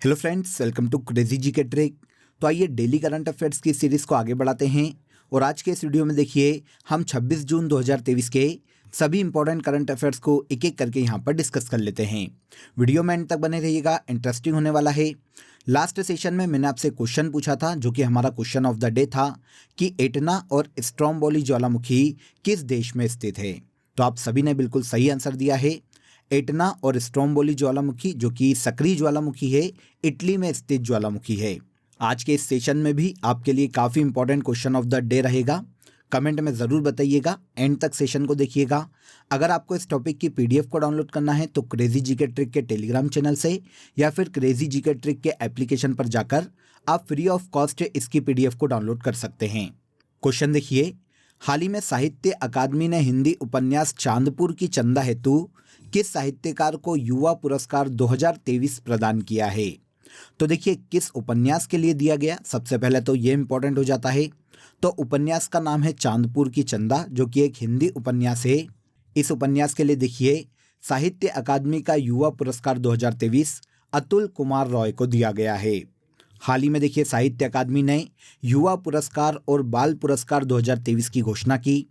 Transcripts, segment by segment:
Hello friends, welcome to crazy G K trick. तो आइए daily current affairs की series को आगे बढ़ाते हैं और आज के इस वीडियो में देखिए हम 26 जून 2023 के सभी इंपॉर्टेंट करंट अफेयर्स को एक एक करके यहाँ पर डिस्कस कर लेते हैं। वीडियो में एंड तक बने रहिएगा, इंटरेस्टिंग होने वाला है। लास्ट सेशन में मैंने आपसे क्वेश्चन पूछा था जो कि हमारा क्वेश्चन ऑफ द डे था कि एटना और स्ट्रोम्बोली ज्वालामुखी किस देश में स्थित है। तो आप सभी ने बिल्कुल सही आंसर दिया है। एटना और स्ट्रोम्बोली ज्वालामुखी जो कि सक्रिय ज्वालामुखी है, इटली में स्थित ज्वालामुखी है। आज के इस सेशन में भी आपके लिए काफ़ी important question of the day रहेगा। कमेंट में ज़रूर बताइएगा, एंड तक सेशन को देखिएगा। अगर आपको इस टॉपिक की पीडीएफ को डाउनलोड करना है तो क्रेजी जी के ट्रिक के टेलीग्राम चैनल से या फिर क्रेजी जी के ट्रिक के एप्लीकेशन पर जाकर आप फ्री ऑफ कॉस्ट इसकी पीडीएफ को डाउनलोड कर सकते हैं। क्वेश्चन देखिए, हाल ही में साहित्य अकादमी ने हिंदी उपन्यास चांदपुर की चंदा हेतु किस साहित्यकार को युवा पुरस्कार 2023 प्रदान किया है। तो देखिए किस उपन्यास के लिए दिया गया, सबसे पहले तो ये इंपॉर्टेंट हो जाता है। तो उपन्यास का नाम है चांदपुर की चंदा, जो कि एक हिंदी उपन्यास है। इस उपन्यास के लिए देखिए साहित्य अकादमी का युवा पुरस्कार 2023 अतुल कुमार रॉय को दिया गया है। हाल ही में देखिए साहित्य अकादमी ने युवा पुरस्कार और बाल पुरस्कार 2023 की घोषणा की,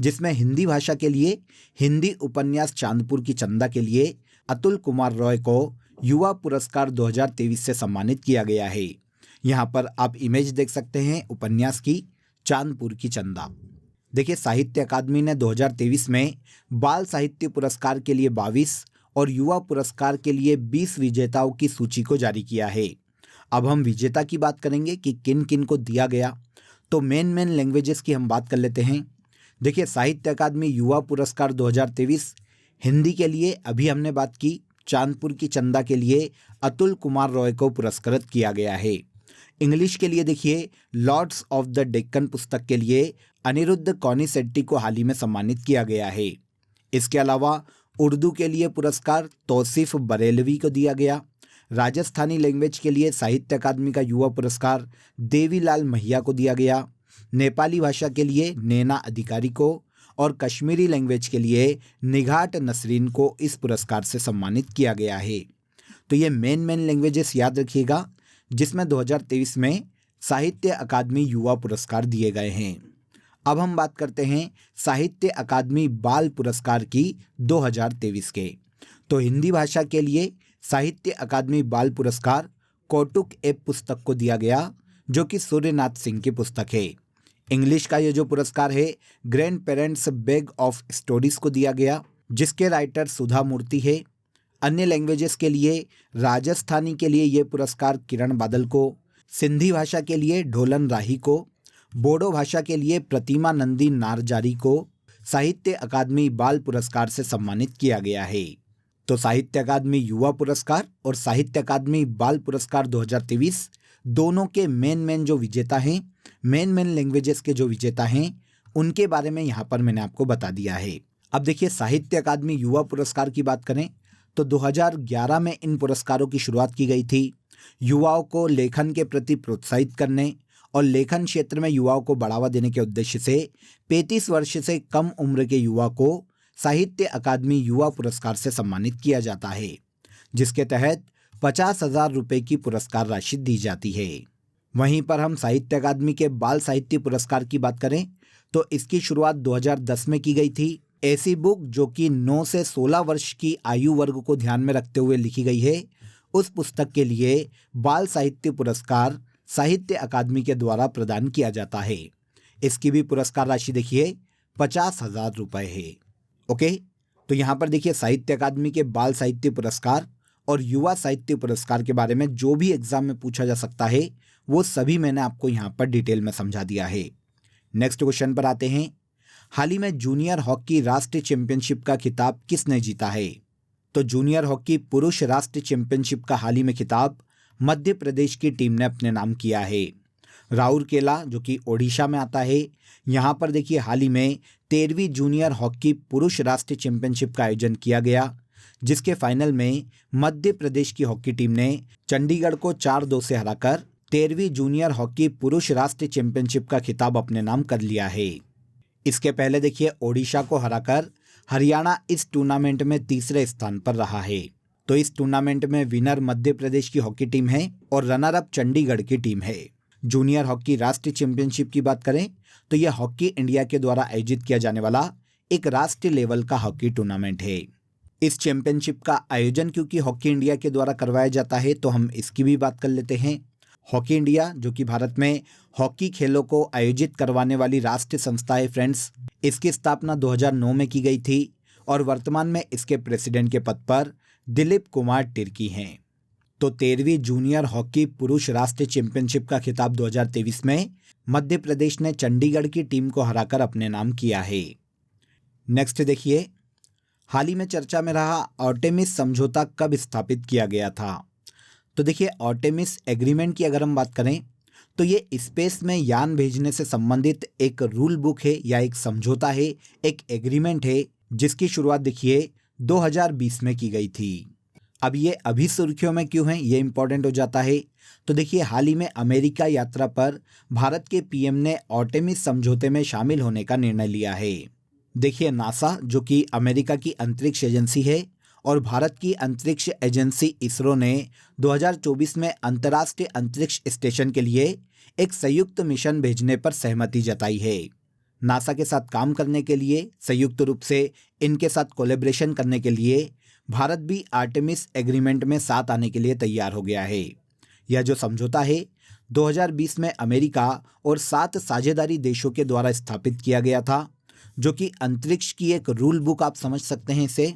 जिसमें हिंदी भाषा के लिए हिंदी उपन्यास चांदपुर की चंदा के लिए अतुल कुमार रॉय को युवा पुरस्कार 2023 से सम्मानित किया गया है। यहाँ पर आप इमेज देख सकते हैं उपन्यास की, चांदपुर की चंदा। देखिए साहित्य अकादमी ने 2023 में बाल साहित्य पुरस्कार के लिए 22 और युवा पुरस्कार के लिए 20 विजेताओं की सूची को जारी किया है। अब हम विजेता की बात करेंगे कि किन किन को दिया गया। तो मेन लैंग्वेजेस की हम बात कर लेते हैं। देखिए साहित्य अकादमी युवा पुरस्कार 2023 हिंदी के लिए अभी हमने बात की, चांदपुर की चंदा के लिए अतुल कुमार रॉय को पुरस्कृत किया गया है। इंग्लिश के लिए देखिए लॉर्ड्स ऑफ द डेक्कन पुस्तक के लिए अनिरुद्ध कौनिसेट्टी को हाल ही में सम्मानित किया गया है। इसके अलावा उर्दू के लिए पुरस्कार तौसीफ बरेलवी को दिया गया। राजस्थानी लैंग्वेज के लिए साहित्य अकादमी का युवा पुरस्कार देवीलाल महिया को दिया गया। नेपाली भाषा के लिए नैना अधिकारी को और कश्मीरी लैंग्वेज के लिए निघाट नसरीन को इस पुरस्कार से सम्मानित किया गया है। तो ये मेन लैंग्वेजेस याद रखिएगा जिसमें 2023 में साहित्य अकादमी युवा पुरस्कार दिए गए हैं। अब हम बात करते हैं साहित्य अकादमी बाल पुरस्कार की 2023 के। तो हिंदी भाषा के लिए साहित्य अकादमी बाल पुरस्कार कौटुक एप पुस्तक को दिया गया, जो कि सूर्यनाथ सिंह की पुस्तक है। इंग्लिश का ये जो पुरस्कार है grand parents bag of stories को दिया गया, जिसके राइटर सुधा मूर्ति है। अन्य लैंग्वेजेस के लिए राजस्थानी के लिए ये पुरस्कार किरण बादल को, सिंधी भाषा के लिए ढोलन राही को, बोडो भाषा के लिए प्रतिमा नंदी नारजारी को साहित्य अकादमी बाल पुरस्कार से सम्मानित किया गया है। तो साहित्य अकादमी युवा पुरस्कार और साहित्य अकादमी बाल पुरस्कार 2023 दोनों के मेन जो विजेता हैं, मेन लैंग्वेजेस के जो विजेता हैं, उनके बारे में यहाँ पर मैंने आपको बता दिया है। अब देखिए साहित्य अकादमी युवा पुरस्कार की बात करें तो 2011 में इन पुरस्कारों की शुरुआत की गई थी। युवाओं को लेखन के प्रति प्रोत्साहित करने और लेखन क्षेत्र में युवाओं को बढ़ावा देने के उद्देश्य से 35 वर्ष से कम उम्र के युवा को साहित्य अकादमी युवा पुरस्कार से सम्मानित किया जाता है, जिसके तहत 50,000 रुपये की पुरस्कार राशि दी जाती है। वहीं पर हम साहित्य अकादमी के बाल साहित्य पुरस्कार की बात करें तो इसकी शुरुआत 2010 में की गई थी। ऐसी बुक जो कि 9 से 16 वर्ष की आयु वर्ग को ध्यान में रखते हुए लिखी गई है, उस पुस्तक के लिए बाल साहित्य पुरस्कार साहित्य अकादमी के द्वारा प्रदान किया जाता है। इसकी भी पुरस्कार राशि देखिए 50,000 रुपये है। ओके, तो यहाँ पर देखिए साहित्य अकादमी के बाल साहित्य पुरस्कार और युवा साहित्य पुरस्कार के बारे में जो भी एग्जाम में पूछा जा सकता है वो सभी मैंने आपको यहाँ पर डिटेल में समझा दिया है। नेक्स्ट क्वेश्चन पर आते हैं। हाल ही में जूनियर हॉकी राष्ट्रीय चैंपियनशिप का खिताब किसने जीता है। तो जूनियर हॉकी पुरुष राष्ट्रीय चैंपियनशिप का हाल ही में खिताब मध्य प्रदेश की टीम ने अपने नाम किया है। राउरकेला जो कि ओडिशा में आता है, यहाँ पर देखिए हाल ही में 13वीं जूनियर हॉकी पुरुष राष्ट्रीय चैंपियनशिप का आयोजन किया गया, जिसके फाइनल में मध्य प्रदेश की हॉकी टीम ने चंडीगढ़ को 4-2 से हराकर 13वीं जूनियर हॉकी पुरुष राष्ट्रीय चैंपियनशिप का खिताब अपने नाम कर लिया है। इसके पहले देखिए ओडिशा को हराकर हरियाणा इस टूर्नामेंट में तीसरे स्थान पर रहा है। तो इस टूर्नामेंट में विनर मध्य प्रदेश की हॉकी टीम है और रनर अप चंडीगढ़ की टीम है। जूनियर हॉकी राष्ट्रीय चैंपियनशिप की बात करें तो यह हॉकी इंडिया के द्वारा आयोजित किया जाने वाला एक राष्ट्रीय लेवल का हॉकी टूर्नामेंट है। इस चैंपियनशिप का आयोजन क्योंकि हॉकी इंडिया के द्वारा करवाया जाता है तो हम इसकी भी बात कर लेते हैं। हॉकी इंडिया जो कि भारत में हॉकी खेलों को आयोजित करवाने वाली राष्ट्रीय संस्था है फ्रेंड्स। इसकी स्थापना 2009 में की गई थी और वर्तमान में इसके प्रेसिडेंट के पद पर दिलीप कुमार तिर्की हैं। तो 13वीं जूनियर हॉकी पुरुष राष्ट्रीय चैंपियनशिप का खिताब 2023 में मध्य प्रदेश ने चंडीगढ़ की टीम को हराकर अपने नाम किया है। नेक्स्ट देखिए, हाल ही में चर्चा में रहा आर्टेमिस समझौता कब स्थापित किया गया था। तो देखिए, आर्टेमिस एग्रीमेंट की अगर हम बात करें तो ये स्पेस में यान भेजने से संबंधित एक रूल बुक है या एक समझौता है, एक एग्रीमेंट है जिसकी शुरुआत देखिए 2020 में की गई थी। अब ये अभी सुर्खियों में क्यों है, ये इंपॉर्टेंट हो जाता है। तो देखिए, हाल ही में अमेरिका यात्रा पर भारत के पीएम ने आर्टेमिस समझौते में शामिल होने का निर्णय लिया है। देखिए, नासा जो कि अमेरिका की अंतरिक्ष एजेंसी है और भारत की अंतरिक्ष एजेंसी इसरो ने 2024 में अंतर्राष्ट्रीय अंतरिक्ष स्टेशन के लिए एक संयुक्त मिशन भेजने पर सहमति जताई है। नासा के साथ काम करने के लिए, संयुक्त रूप से इनके साथ कोलैबोरेशन करने के लिए भारत भी आर्टेमिस एग्रीमेंट में साथ आने के लिए तैयार हो गया है। यह जो समझौता है 2020 में अमेरिका और 7 साझेदारी देशों के द्वारा स्थापित किया गया था, जो कि अंतरिक्ष की एक रूल बुक आप समझ सकते हैं इसे।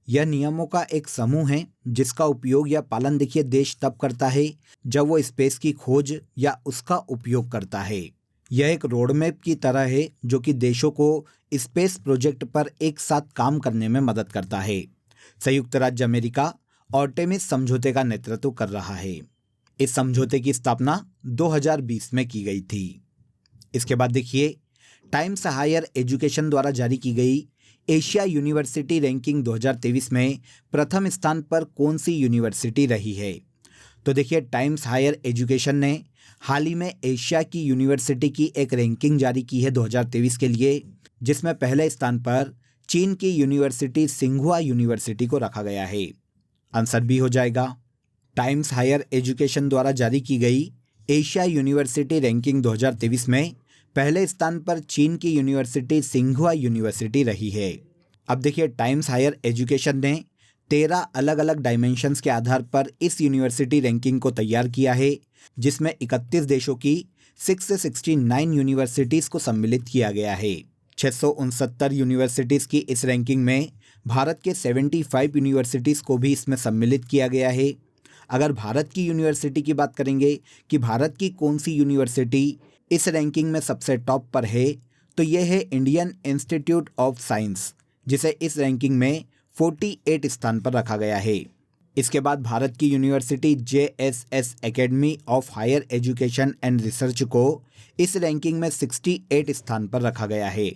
यह नियमों का एक समूह है जिसका उपयोग या पालन देखिए देश तब करता है जब वो स्पेस की खोज या उसका उपयोग करता है। यह एक रोड मैप की तरह है जो कि देशों को स्पेस प्रोजेक्ट पर एक साथ काम करने में मदद करता है। संयुक्त राज्य अमेरिका आर्टेमिस समझौते का नेतृत्व कर रहा है। इस समझौते की स्थापना 2020 में की गई थी। इसके बाद देखिए, टाइम्स हायर एजुकेशन द्वारा जारी की गई एशिया यूनिवर्सिटी रैंकिंग 2023 में प्रथम स्थान पर कौन सी यूनिवर्सिटी रही है। तो देखिए, टाइम्स हायर एजुकेशन ने हाल ही में एशिया की यूनिवर्सिटी की एक रैंकिंग जारी की है 2023 के लिए, जिसमें पहले स्थान पर चीन की यूनिवर्सिटी सिंघुआ यूनिवर्सिटी को रखा गया है। आंसर बी हो जाएगा। टाइम्स हायर एजुकेशन द्वारा जारी की गई एशिया यूनिवर्सिटी रैंकिंग 2023 में पहले स्थान पर चीन की यूनिवर्सिटी सिंघुआ यूनिवर्सिटी रही है। अब देखिए, टाइम्स हायर एजुकेशन ने 13 अलग अलग डायमेंशंस के आधार पर इस यूनिवर्सिटी रैंकिंग को तैयार किया है, जिसमें 31 देशों की 669 यूनिवर्सिटीज़ को सम्मिलित किया गया है। 669 यूनिवर्सिटीज़ की इस रैंकिंग में भारत के 75 यूनिवर्सिटीज़ को भी इसमें सम्मिलित किया गया है। अगर भारत की यूनिवर्सिटी की बात करेंगे कि भारत की कौन सी यूनिवर्सिटी इस रैंकिंग में सबसे टॉप पर है, तो यह है इंडियन इंस्टीट्यूट ऑफ साइंस, जिसे इस रैंकिंग में 48 स्थान पर रखा गया है। इसके बाद भारत की university JSS academy of higher education and research को इस रैंकिंग में 68 स्थान पर रखा गया है।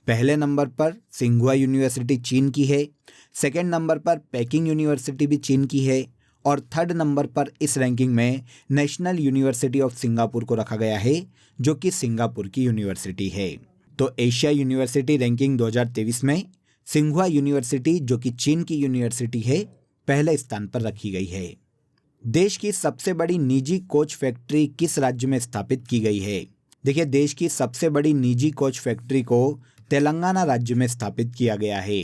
पहले नंबर पर सिंघुआ यूनिवर्सिटी चीन की है, सेकेंड नंबर पर पेकिंग यूनिवर्सिटी भी चीन की है और थर्ड नंबर पर इस रैंकिंग में नेशनल यूनिवर्सिटी ऑफ सिंगापुर को रखा गया है, जो कि सिंगापुर की यूनिवर्सिटी है। तो एशिया यूनिवर्सिटी रैंकिंग 2023 में सिंघुआ यूनिवर्सिटी, जो कि चीन की यूनिवर्सिटी है, पहले स्थान पर रखी गई है। देश की सबसे बड़ी निजी कोच फैक्ट्री किस राज्य में स्थापित की गई है। देखिए, देश की सबसे बड़ी निजी कोच फैक्ट्री को तेलंगाना राज्य में स्थापित किया गया है।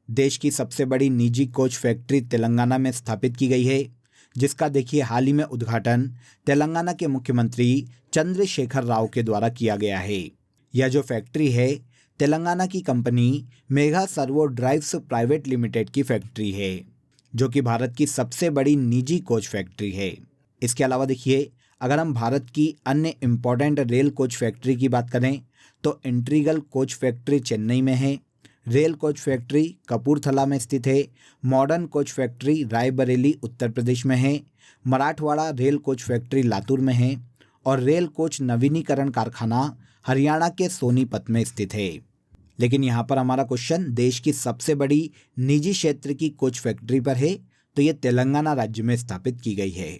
देश की सबसे बड़ी निजी कोच फैक्ट्री तेलंगाना में स्थापित की गई है, जिसका देखिए हाल ही में उद्घाटन तेलंगाना के मुख्यमंत्री चंद्रशेखर राव के द्वारा किया गया है। यह जो फैक्ट्री है तेलंगाना की company mega servo drives private limited की फैक्ट्री है, जो कि भारत की सबसे बड़ी निजी कोच फैक्ट्री है। इसके अलावा देखिए, अगर हम भारत की अन्य इम्पोर्टेंट रेल कोच फैक्ट्री की बात करें तो इंट्रीगल कोच फैक्ट्री चेन्नई में है, रेल कोच फैक्ट्री कपूरथला में स्थित है, modern coach factory Raebareli Uttar Pradesh में है, Marathwada rail coach factory Latur में है और रेल कोच नवीनीकरण कारखाना हरियाणा के सोनीपत में स्थित है। लेकिन यहाँ पर हमारा क्वेश्चन देश की सबसे बड़ी निजी क्षेत्र की कोच फैक्ट्री पर है, तो ये तेलंगाना राज्य में स्थापित की गई है।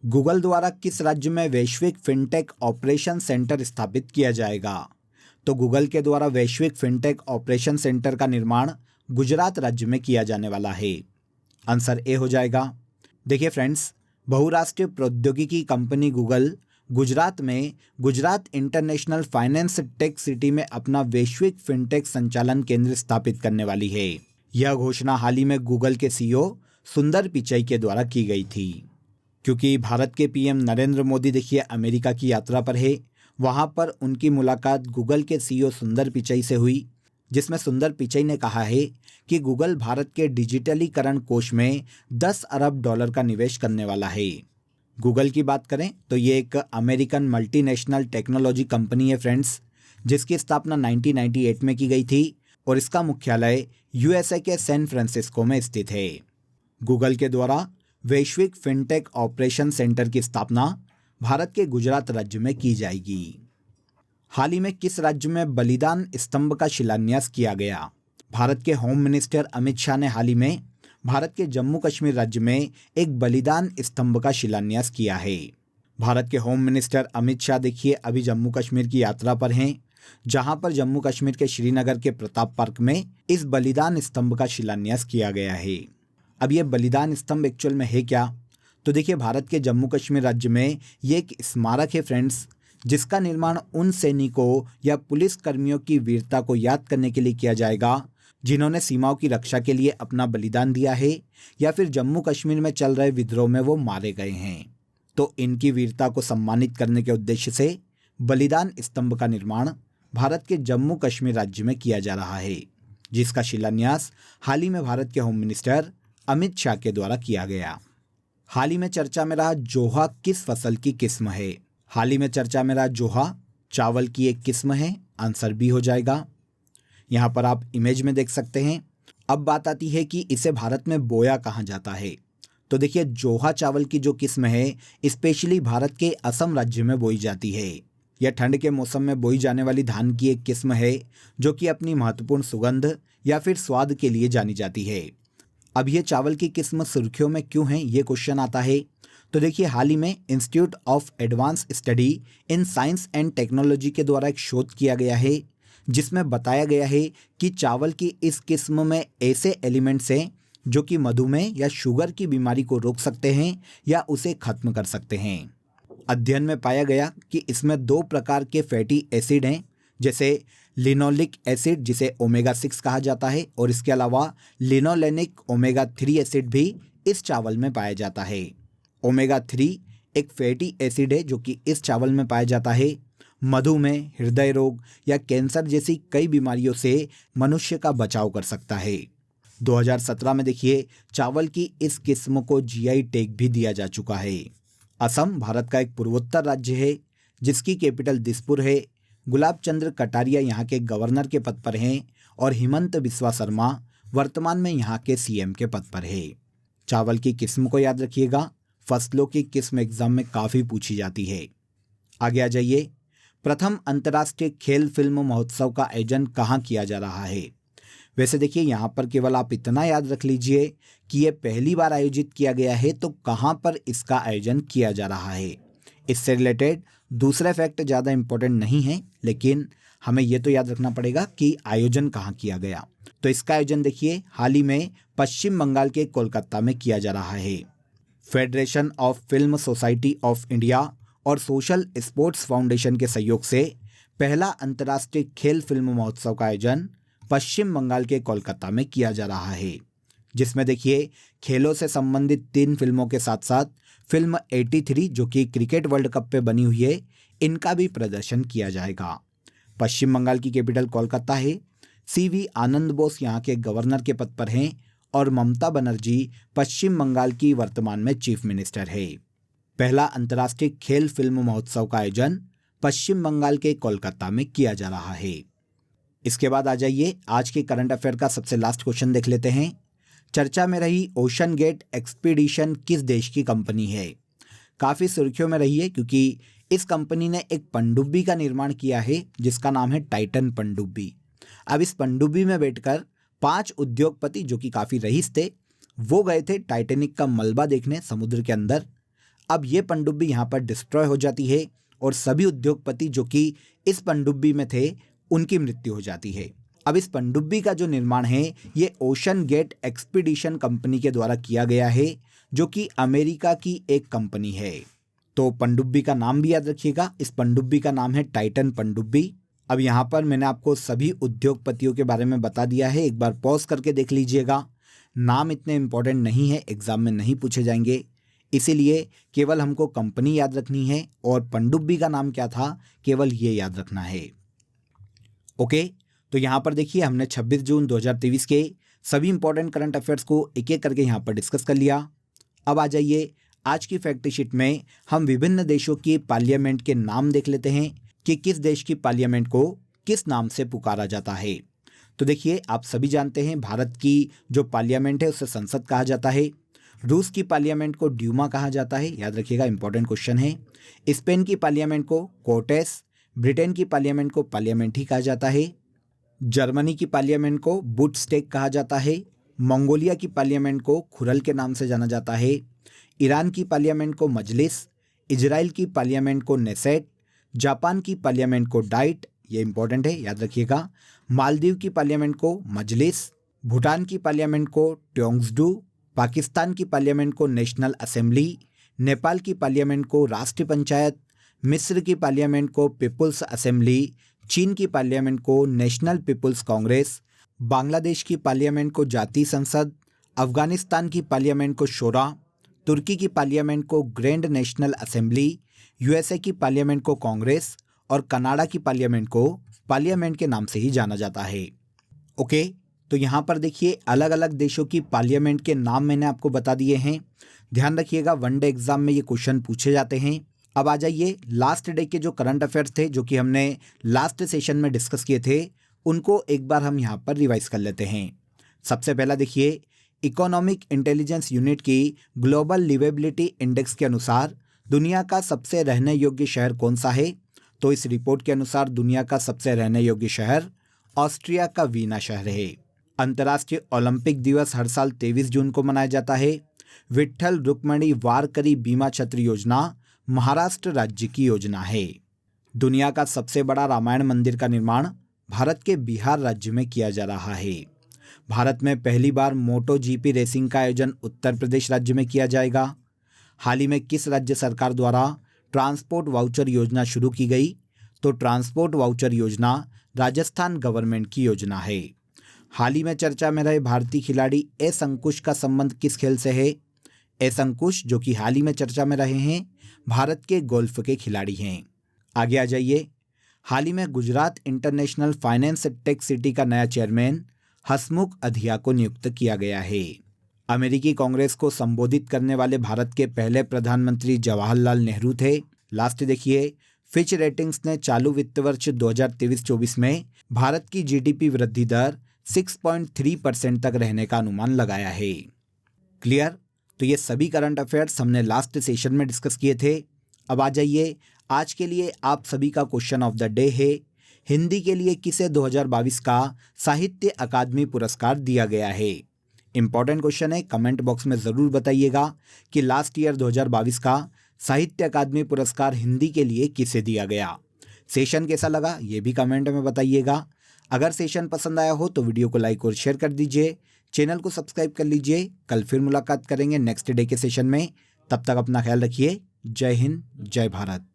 गूगल द्वारा किस राज्य में वैश्विक फिनटेक ऑपरेशन सेंटर स्थापित किया जाएगा। तो गूगल के द्वारा वैश्विक फिनटेक ऑपरेशन सेंटर का निर्माण गुजरात राज्य में किया जाने वाला है। आंसर ए हो जाएगा। देखिए फ्रेंड्स, बहुराष्ट्रीय प्रौद्योगिकी कंपनी गूगल गुजरात में Gujarat international finance tech city में अपना वैश्विक फिनटेक संचालन केंद्र स्थापित करने वाली है। यह घोषणा हाल ही में गूगल के सीईओ सुंदर पिचाई के द्वारा की गई थी। क्योंकि भारत के पीएम नरेंद्र मोदी देखिए अमेरिका की यात्रा पर है, वहां पर उनकी मुलाकात गूगल के सीईओ सुंदर पिचाई से हुई, जिसमें सुंदर पिचाई ने कहा है कि गूगल भारत के डिजिटलीकरण कोष में 10 अरब डॉलर का निवेश करने वाला है। गूगल की बात करें तो ये एक अमेरिकन मल्टीनेशनल टेक्नोलॉजी कंपनी है फ्रेंड्स, जिसकी स्थापना 1998 में की गई थी और इसका मुख्यालय यूएसए के सैन फ्रांसिस्को में स्थित है। गूगल के द्वारा वैश्विक फिनटेक ऑपरेशन सेंटर की स्थापना भारत के गुजरात राज्य में की जाएगी। हाल ही में किस राज्य में बलिदान स्तंभ का शिलान्यास किया गया? भारत के होम मिनिस्टर अमित शाह ने हाल ही में भारत के जम्मू कश्मीर राज्य में एक बलिदान स्तंभ का शिलान्यास किया है। भारत के होम मिनिस्टर अमित शाह देखिए अभी जम्मू कश्मीर की यात्रा पर हैं, जहां पर जम्मू कश्मीर के श्रीनगर के प्रताप पार्क में इस बलिदान स्तंभ का शिलान्यास किया गया है। अब ये बलिदान स्तंभ एक्चुअल में है क्या? तो देखिए भारत के जम्मू कश्मीर राज्य में ये एक स्मारक है फ्रेंड्स, जिसका निर्माण उन सैनिकों या पुलिस कर्मियों की वीरता को याद करने के लिए किया जाएगा जिन्होंने सीमाओं की रक्षा के लिए अपना बलिदान दिया है या फिर जम्मू कश्मीर में चल रहे विद्रोह में वो मारे गए हैं। तो इनकी वीरता को सम्मानित करने के उद्देश्य से बलिदान स्तंभ का निर्माण भारत के जम्मू कश्मीर राज्य में किया जा रहा है, जिसका शिलान्यास हाल ही में भारत के होम मिनिस्टर अमित शाह के द्वारा किया गया। हाल ही में चर्चा में रहा जोहा किस फसल की किस्म है? हाल ही में चर्चा में रहा जोहा चावल की एक किस्म है, आंसर बी हो जाएगा। यहाँ पर आप इमेज में देख सकते हैं। अब बात आती है कि इसे भारत में बोया कहाँ जाता है। तो देखिए जोहा चावल की जो किस्म है स्पेशली भारत के असम राज्य में बोई जाती है। यह ठंड के मौसम में बोई जाने वाली धान की एक किस्म है जो कि अपनी महत्वपूर्ण सुगंध या फिर स्वाद के लिए जानी जाती है। अब ये चावल की किस्म सुर्खियों में क्यों है, ये क्वेश्चन आता है। तो देखिए हाल ही में institute of advance study in science and technology के द्वारा एक शोध किया गया है, जिसमें बताया गया है कि चावल की इस किस्म में ऐसे एलिमेंट्स हैं जो कि मधुमेह या शुगर की बीमारी को रोक सकते हैं या उसे खत्म कर सकते हैं। अध्ययन में पाया गया कि इसमें 2 प्रकार के फैटी एसिड हैं, जैसे लिनोलिक एसिड जिसे ओमेगा 6 कहा जाता है, और इसके अलावा लिनोलेनिक ओमेगा 3 एसिड भी इस चावल में पाया जाता है। ओमेगा 3 एक फैटी एसिड है जो कि इस चावल में पाया जाता है। मधुमेह, हृदय रोग या कैंसर जैसी कई बीमारियों से मनुष्य का बचाव कर सकता है। 2017 में देखिए चावल की इस किस्म को जीआई टैग भी दिया जा चुका है। असम भारत का एक पूर्वोत्तर राज्य है जिसकी कैपिटल दिसपुर है। गुलाब चंद्र कटारिया यहाँ के गवर्नर के पद पर हैं और हिमंत बिस्वा शर्मा वर्तमान में यहाँ के सीएम के पद पर है। चावल की किस्म को याद रखिएगा, फसलों की किस्म एग्जाम में काफ़ी पूछी जाती है। आगे आ जाइए। प्रथम अंतर्राष्ट्रीय खेल फिल्म महोत्सव का आयोजन कहाँ किया जा रहा है? वैसे देखिए यहाँ पर केवल आप इतना याद रख लीजिए कि ये पहली बार आयोजित किया गया है, तो कहाँ पर इसका आयोजन किया जा रहा है। इससे रिलेटेड दूसरे फैक्ट ज़्यादा इम्पोर्टेंट नहीं है, लेकिन हमें ये तो याद रखना पड़ेगा कि आयोजन कहाँ किया गया। तो इसका आयोजन देखिए हाल ही में पश्चिम बंगाल के कोलकाता में किया जा रहा है। Federation of film society of India और सोशल स्पोर्ट्स फाउंडेशन के सहयोग से पहला अंतर्राष्ट्रीय खेल फिल्म महोत्सव का आयोजन पश्चिम बंगाल के कोलकाता में किया जा रहा है, जिसमें देखिए खेलों से संबंधित 3 फिल्मों के साथ साथ फिल्म 83 जो कि क्रिकेट वर्ल्ड कप पे बनी हुई है, इनका भी प्रदर्शन किया जाएगा। पश्चिम बंगाल की कैपिटल कोलकाता है। CV आनंद बोस यहाँ के गवर्नर के पद पर हैं और ममता बनर्जी पश्चिम बंगाल की वर्तमान में चीफ मिनिस्टर है। पहला अंतर्राष्ट्रीय खेल फिल्म महोत्सव का आयोजन पश्चिम बंगाल के कोलकाता में किया जा रहा है। इसके बाद आ जाइए आज के करंट अफेयर का सबसे लास्ट क्वेश्चन देख लेते हैं। चर्चा में रही ओशन गेट एक्सपीडिशन किस देश की कंपनी है? काफ़ी सुर्खियों में रही है क्योंकि इस कंपनी ने एक पनडुब्बी का निर्माण किया है जिसका नाम है टाइटन पनडुब्बी। अब इस पनडुब्बी में बैठकर 5 उद्योगपति जो कि काफ़ी रईस थे, वो गए थे टाइटेनिक का मलबा देखने समुद्र के अंदर। अब ये पनडुब्बी यहाँ पर डिस्ट्रॉय हो जाती है और सभी उद्योगपति जो कि इस पनडुब्बी में थे उनकी मृत्यु हो जाती है। अब इस पनडुब्बी का जो निर्माण है ये ओशन गेट एक्सपीडिशन कंपनी के द्वारा किया गया है, जो कि अमेरिका की एक कंपनी है। तो पनडुब्बी का नाम भी याद रखिएगा, इस पनडुब्बी का नाम है टाइटन पनडुब्बी। अब यहाँ पर मैंने आपको सभी उद्योगपतियों के बारे में बता दिया है, एक बार पॉज करके देख लीजिएगा। नाम इतने इम्पोर्टेंट नहीं है, एग्जाम में नहीं पूछे जाएंगे, इसीलिए केवल हमको कंपनी याद रखनी है और पनडुब्बी का नाम क्या था केवल ये याद रखना है। ओके, तो यहाँ पर देखिए हमने 26 जून 2023 के सभी इंपॉर्टेंट करंट अफेयर्स को एक एक करके यहाँ पर डिस्कस कर लिया। अब आ जाइए आज की फैक्ट शीट में हम विभिन्न देशों की पार्लियामेंट के नाम देख लेते हैं कि किस देश की पार्लियामेंट को किस नाम से पुकारा जाता है। तो देखिए आप सभी जानते हैं भारत की जो पार्लियामेंट है उसे संसद कहा जाता है। रूस की पार्लियामेंट को ड्यूमा कहा जाता है, याद रखिएगा इंपॉर्टेंट क्वेश्चन है। स्पेन की पार्लियामेंट को कोर्टेस, ब्रिटेन की पार्लियामेंट को पार्लियामेंट ही कहा जाता है। जर्मनी की पार्लियामेंट को बुंडस्टैग कहा जाता है। मंगोलिया की पार्लियामेंट को खुरल के नाम से जाना जाता है। ईरान की पार्लियामेंट को मजलिस, इजराइल की पार्लियामेंट को नेसेट, जापान की पार्लियामेंट को डाइट, ये इंपॉर्टेंट है याद रखिएगा। मालदीव की पार्लियामेंट को मजलिस, भूटान की पार्लियामेंट को ट्योंग्सडू, पाकिस्तान की पार्लियामेंट को नेशनल असेंबली, नेपाल की पार्लियामेंट को राष्ट्रीय पंचायत, मिस्र की पार्लियामेंट को पीपुल्स असेंबली, चीन की पार्लियामेंट को नेशनल पीपुल्स कांग्रेस, बांग्लादेश की पार्लियामेंट को जातीय संसद, अफगानिस्तान की पार्लियामेंट को शोरा, तुर्की की पार्लियामेंट को ग्रैंड नेशनल असेंबली, यूएसए की पार्लियामेंट को कांग्रेस और कनाडा की पार्लियामेंट को पार्लियामेंट के नाम से ही जाना जाता है। ओके, तो यहाँ पर देखिए अलग अलग देशों की पार्लियामेंट के नाम मैंने आपको बता दिए हैं। ध्यान रखिएगा वनडे एग्जाम में ये क्वेश्चन पूछे जाते हैं। अब आ जाइए लास्ट डे के जो करंट अफेयर्स थे जो कि हमने लास्ट सेशन में डिस्कस किए थे, उनको एक बार हम यहाँ पर रिवाइज कर लेते हैं। सबसे पहला देखिए इकोनॉमिक इंटेलिजेंस यूनिट की ग्लोबल लिवेबिलिटी इंडेक्स के अनुसार दुनिया का सबसे रहने योग्य शहर कौन सा है। तो इस रिपोर्ट के अनुसार दुनिया का सबसे रहने योग्य शहर ऑस्ट्रिया का वीना शहर है। अंतर्राष्ट्रीय ओलंपिक दिवस हर साल 23 जून को मनाया जाता है। विट्ठल रुक्मिणी वारकरी बीमा छत्र योजना महाराष्ट्र राज्य की योजना है। दुनिया का सबसे बड़ा रामायण मंदिर का निर्माण भारत के बिहार राज्य में किया जा रहा है। भारत में पहली बार मोटो जीपी रेसिंग का आयोजन उत्तर प्रदेश राज्य में किया जाएगा। हाल ही में किस राज्य सरकार द्वारा ट्रांसपोर्ट वाउचर योजना शुरू की गई। तो ट्रांसपोर्ट वाउचर योजना राजस्थान गवर्नमेंट की योजना है। हाल ही में चर्चा में रहे भारतीय खिलाड़ी एस अंकुश का संबंध किस खेल से है। एस अंकुश जो कि हाल ही में चर्चा में रहे हैं भारत के गोल्फ के खिलाड़ी हैं। आगे आ जाइए, हाल ही में Gujarat international finance tech city का नया चेयरमैन हसमुख अधिया को नियुक्त किया गया है। अमेरिकी कांग्रेस को संबोधित करने वाले भारत के पहले प्रधानमंत्री जवाहरलाल नेहरू थे। लास्ट देखिए, फिच रेटिंग्स ने चालू वित्त वर्ष 2023-24 में भारत की जीडीपी वृद्धि दर 6.3% तक रहने का अनुमान लगाया है। क्लियर? तो ये सभी करंट अफेयर्स हमने लास्ट सेशन में डिस्कस किए थे। अब आ जाइए, आज के लिए आप सभी का क्वेश्चन ऑफ द डे है, हिंदी के लिए किसे 2022 का साहित्य अकादमी पुरस्कार दिया गया है। इंपॉर्टेंट क्वेश्चन है, कमेंट बॉक्स में ज़रूर बताइएगा कि लास्ट ईयर 2022 का साहित्य अकादमी पुरस्कार हिंदी के लिए किसे दिया गया। सेशन कैसा लगा ये भी कमेंट में बताइएगा। अगर सेशन पसंद आया हो तो वीडियो को लाइक और शेयर कर दीजिए, चैनल को सब्सक्राइब कर लीजिए। कल फिर मुलाकात करेंगे नेक्स्ट डे के सेशन में, तब तक अपना ख्याल रखिए। जय हिंद, जय भारत।